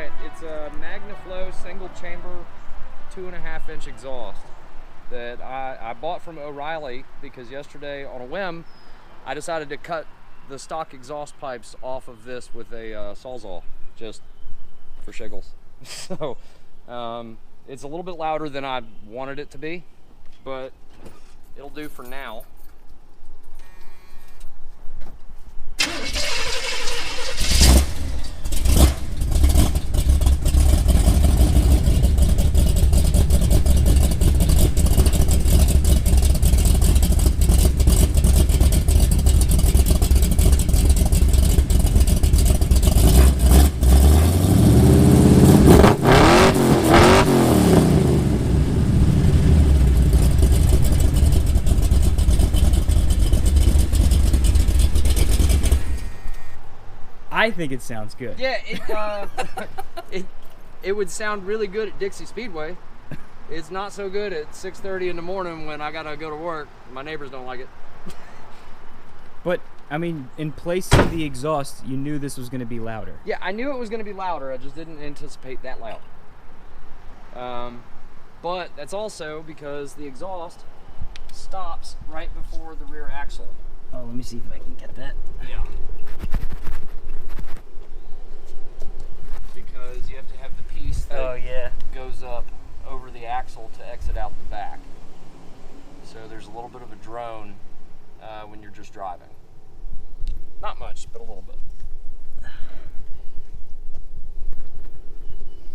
Alright, it's a Magnaflow single chamber 2.5-inch exhaust that I bought from O'Reilly because yesterday on a whim I decided to cut the stock exhaust pipes off of this with a Sawzall just for shiggles. So it's a little bit louder than I wanted it to be, but it'll do for now. I think it sounds good. Yeah, it would sound really good at Dixie Speedway. It's not so good at 6:30 in the morning when I gotta go to work. My neighbors don't like it. But I mean, in placing the exhaust, you knew this was going to be louder. Yeah, I knew it was going to be louder. I just didn't anticipate that loud. But that's also because the exhaust stops right before the rear axle. Oh, let me see if I can get that. Yeah. Because you have to have the piece that goes up over the axle to exit out the back. So there's a little bit of a drone when you're just driving. Not much, but a little bit.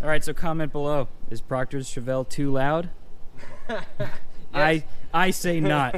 All right, so comment below. Is Proctor's Chevelle too loud? Yes. I say not.